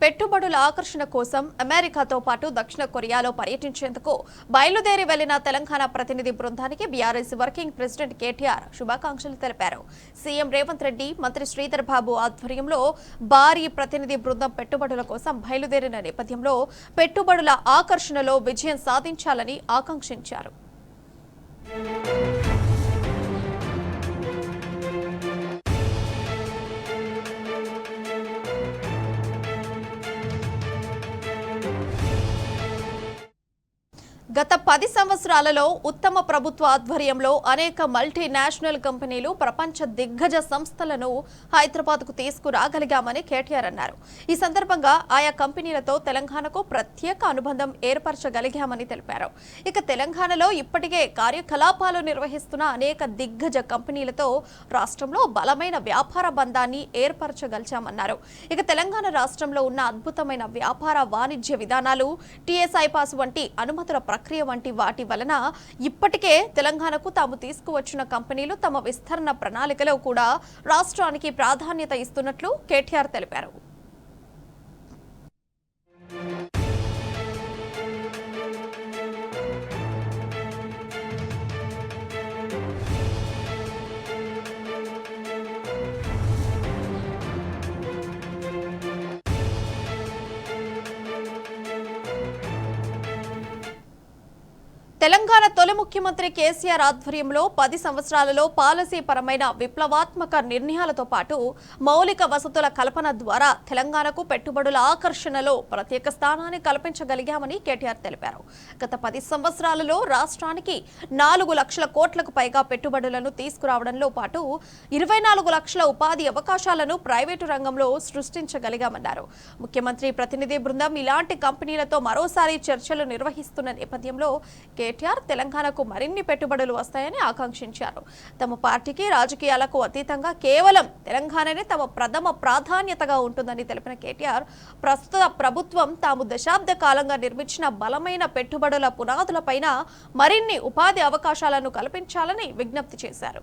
పెట్టుబడుల ఆకర్షణ కోసం అమెరికాతో పాటు దక్షిణ కొరియాలో పర్యటించేందుకు బయలుదేరి వెళ్లిన తెలంగాణ ప్రతినిధి బృందానికి బీఆర్ఎస్ వర్కింగ్ ప్రెసిడెంట్ కేటీఆర్ శుభాకాంక్షలు తెలిపారు. సీఎం రేవంత్ రెడ్డి, మంత్రి శ్రీధర్ బాబు ఆధ్వర్యంలో భారీ ప్రతినిధి బృందం పెట్టుబడుల కోసం బయలుదేరిన నేపథ్యంలో పెట్టుబడుల ఆకర్షణలో విజయం సాధించాలని ఆకాంక్షించారు. గత 10 సంవత్సరాలలో ఉత్తమ ప్రభుత్వ ఆధ్వర్యంలో అనేక మల్టీనేషనల్ కంపెనీలు, ప్రపంచ దిగ్గజ సంస్థలను హైదరాబాద్కు తీసుకురాగలిగామని కేటీఆర్ అన్నారు. ఈ సందర్భంగా ఆయా కంపెనీలతో తెలంగాణకు ప్రత్యేక అనుబంధం ఏర్పరచగలిగామని తెలిపారు. ఇక తెలంగాణలో ఇప్పటికే కార్యకలాపాలు నిర్వహిస్తున్న అనేక దిగ్గజ కంపెనీలతో రాష్ట్రంలో బలమైన వ్యాపార బంధాన్ని ఏర్పరచగలిచామన్నారు. ఇక తెలంగాణ రాష్ట్రంలో ఉన్న అద్భుతమైన వ్యాపార వాణిజ్య విధానాలు, టీఎస్ఐ పాస్ వంటి అనుమతుల ప్రక్రియ వంటి వాటి వలన ఇప్పటికే తెలంగాణకు తాము తీసుకువచ్చిన కంపెనీలు తమ విస్తరణ ప్రణాళికలో కూడా రాష్ట్రానికి ప్రాధాన్యత ఇస్తున్నట్లు కేటీఆర్ తెలిపారు. తెలంగాణ తొలి ముఖ్యమంత్రి కేసీఆర్ ఆధ్వర్యంలో 10 సంవత్సరాలలో పాలసీ పరమైన విప్లవాత్మక నిర్ణయాలతో పాటు మౌలిక వసతుల కల్పన ద్వారా తెలంగాణకు పెట్టుబడుల ఆకర్షణలో ప్రత్యేక స్థానాన్ని కల్పించగలిగామని కేటీఆర్ తెలిపారు. గత 10 సంవత్సరాలలో రాష్ట్రానికి 4 లక్షల కోట్లకు పైగా పెట్టుబడులను తీసుకురావడంలో పాటు 24 లక్షల ఉపాధి అవకాశాలను ప్రైవేటు రంగంలో సృష్టించగలిగామన్నారు. ముఖ్యమంత్రి ప్రతినిధి బృందం ఇలాంటి కంపెనీలతో మరోసారి చర్చలు నిర్వహిస్తున్న నేపథ్యంలో కేటీఆర్ తెలంగాణకు మరిన్ని పెట్టుబడులు వస్తాయని ఆకాంక్షించారు. తమ పార్టీకి రాజకీయాలకు అతీతంగా కేవలం తెలంగాణనే తమ ప్రథమ ప్రాధాన్యతగా ఉంటుందని తెలిపిన కేటీఆర్, ప్రస్తుత ప్రభుత్వం తాము దశాబ్ద కాలంగా నిర్మించిన బలమైన పెట్టుబడుల పునాదులపైన మరిన్ని ఉపాధి అవకాశాలను కల్పించాలని విజ్ఞప్తి చేశారు.